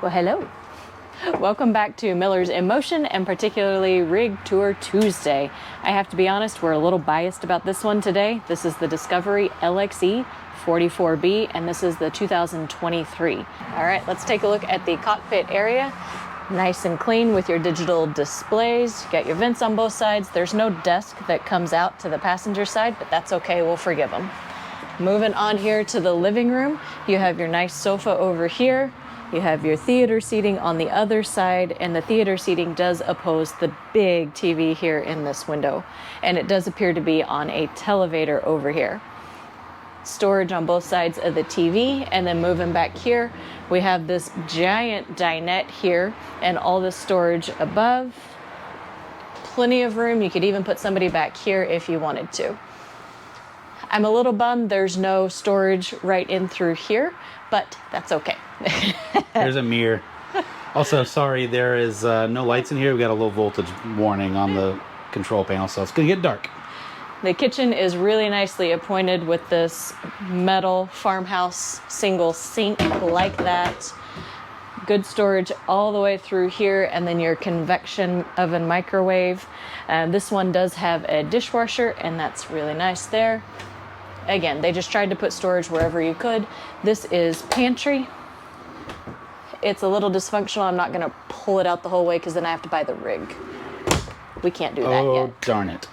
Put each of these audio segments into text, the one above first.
Well, hello. Welcome back to Miller's in Motion, and particularly Rig Tour Tuesday. I have to be honest, we're a little biased about this one today. This is the Discovery LXE 44B, and this is the 2023. All right, let's take a look at the cockpit area. Nice and clean with your digital displays. You got your vents on both sides. There's no desk that comes out to the passenger side, but that's okay, we'll forgive them. Moving on here to the living room, you have your nice sofa over here. You have your theater seating on the other side, and the theater seating does oppose the big TV here in this window. And it does appear to be on a televator over here. Storage on both sides of the TV, and then moving back here, we have this giant dinette here and all the storage above. Plenty of room. You could even put somebody back here if you wanted to. I'm a little bummed there's no storage right in through here, but that's okay. There's a mirror. Also, sorry, there is no lights in here. We got a low voltage warning on the control panel, so it's gonna get dark. The kitchen is really nicely appointed with this metal farmhouse single sink like that. Good storage all the way through here, and then your convection oven microwave. This one does have a dishwasher, and that's really nice there. Again, they just tried to put storage wherever you could. This is pantry. It's a little dysfunctional. I'm not gonna pull it out the whole way because then I have to buy the rig. We can't do that yet. Oh, darn it.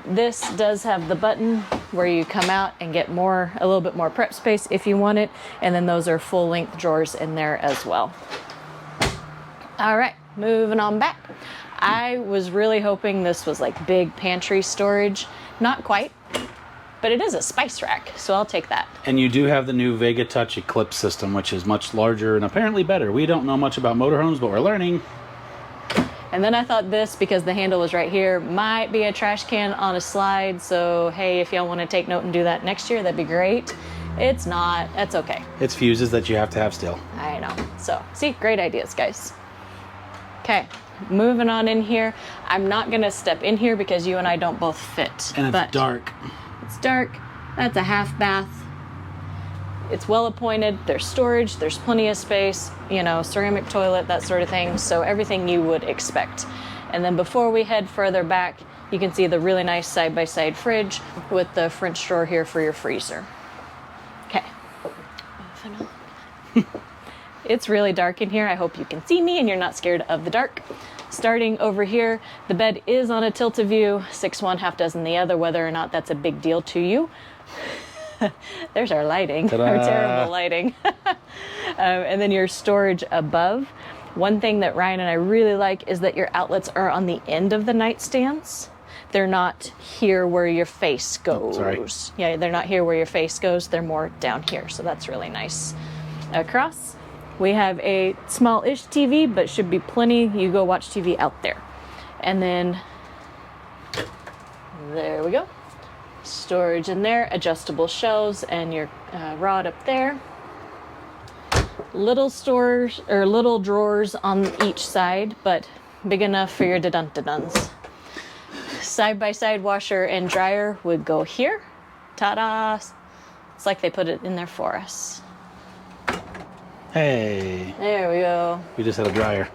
This does have the button where you come out and get a little bit more prep space if you want it. And then those are full length drawers in there as well. All right, moving on back. I was really hoping this was like big pantry storage. Not quite, but it is a spice rack, so I'll take that. And you do have the new Vega Touch Eclipse system, which is much larger and apparently better. We don't know much about motorhomes, but we're learning. And then I thought this, because the handle was right here, might be a trash can on a slide. So, hey, if y'all want to take note and do that next year, that'd be great. It's not. That's okay. It's fuses that you have to have still. I know. So, see, great ideas, guys. Okay, moving on in here. I'm not going to step in here because you and I don't both fit. And it's dark. It's dark. That's a half bath. It's well appointed. There's storage. There's plenty of space, you know, ceramic toilet, that sort of thing. So everything you would expect. And then before we head further back, you can see the really nice side-by-side fridge with the French drawer here for your freezer. Okay. It's really dark in here. I hope you can see me and you're not scared of the dark. Starting over here, the bed is on a tilt-a-view, 6 one, half dozen the other, whether or not that's a big deal to you. There's our lighting, Ta-da. our terrible lighting. And then your storage above. One thing that Ryan and I really like is that your outlets are on the end of the nightstands. They're not here where your face goes. Sorry. Yeah, they're not here where your face goes. They're more down here, so that's really nice. Across, we have a small-ish TV, but should be plenty. You go watch TV out there. And then, there we go. Storage in there, adjustable shelves, and your rod up there. Little stores or little drawers on each side, but big enough for your da-dun-da-duns. Side-by-side washer and dryer would go here. Ta-da! It's like they put it in there for us. Hey. There we go. We just had a dryer.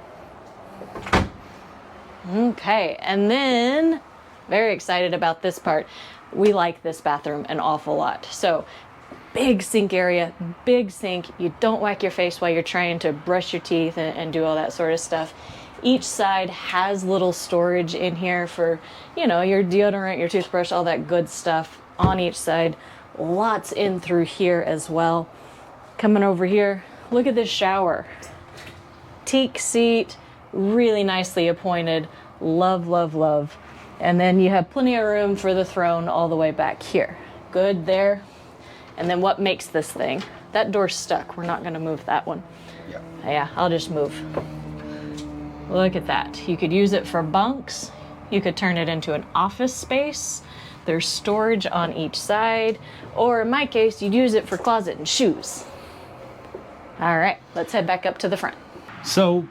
Okay, and then, very excited about this part. We like this bathroom an awful lot. So, big sink area, big sink. You don't whack your face while you're trying to brush your teeth and do all that sort of stuff. Each side has little storage in here for, you know, your deodorant, your toothbrush, all that good stuff on each side. Lots in through here as well. Coming over here, look at this shower. Teak seat, really nicely appointed. Love, love, love. And then you have plenty of room for the throne all the way back here. Good there. And then what makes this thing? That door's stuck. We're not going to move that one. Yeah, I'll just move. Look at that. You could use it for bunks. You could turn it into an office space. There's storage on each side. Or in my case, you'd use it for closet and shoes. All right, let's head back up to the front. So,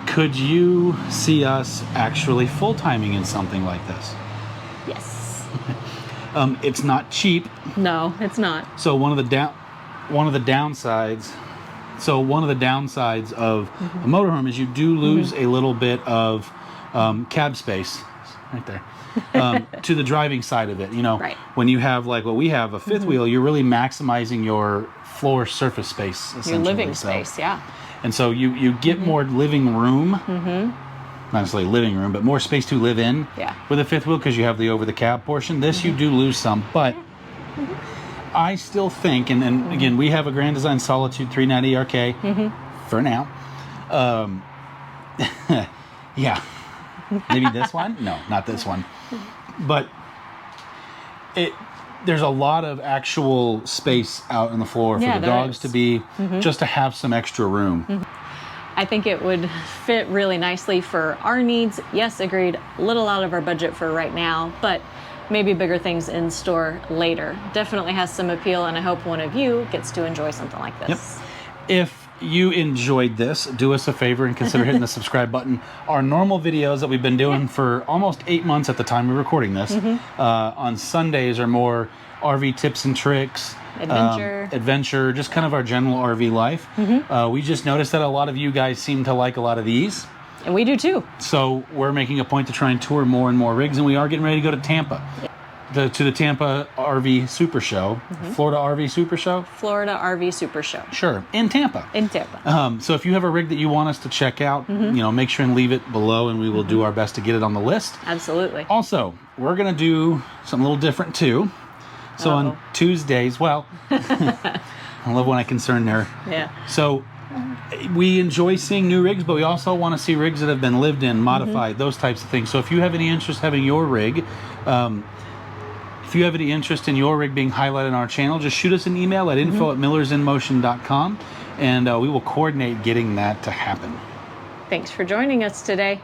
could you see us actually full-timing in something like this? Yes. It's not cheap. No, it's not. So one of the downsides So one of the downsides of a motorhome is you do lose a little bit of cab space, right there, to the driving side of it. You know, Right. when you have like what we have, a fifth wheel, you're really maximizing your floor surface space, essentially. Your living So- space, yeah. And so you get more living room, not necessarily living room, but more space to live in Yeah. with a fifth wheel because you have the over the cab portion. This you do lose some, but I still think, and again, we have a Grand Design Solitude 390 RK for now. Yeah, maybe this one? No, not this one. But there's a lot of actual space out on the floor for Yeah, the there dogs is. to be, just to have some extra room. I think it would fit really nicely for our needs. Yes, agreed, a little out of our budget for right now, but maybe bigger things in store later. Definitely has some appeal, and I hope one of you gets to enjoy something like this. If you enjoyed this, do us a favor and consider hitting the subscribe button. Our normal videos that we've been doing for almost 8 months at the time we're recording this, on Sundays are more RV tips and tricks, adventure, just kind of our general RV life. We just noticed that a lot of you guys seem to like a lot of these. And we do too. So we're making a point to try and tour more and more rigs, and we are getting ready to go to Tampa. To the Tampa RV Super Show, Florida RV Super Show? Florida RV Super Show. Sure, in Tampa. In Tampa. So if you have a rig that you want us to check out, you know, make sure and leave it below, and we will do our best to get it on the list. Absolutely. Also, we're going to do something a little different too. So on Tuesdays, well, I love when I concern there. Yeah. So we enjoy seeing new rigs, but we also want to see rigs that have been lived in, modified, those types of things. So if you have any interest having your rig, if you have any interest in your rig being highlighted on our channel, just shoot us an email at info@millersinmotion.com, and we will coordinate getting that to happen. Thanks for joining us today.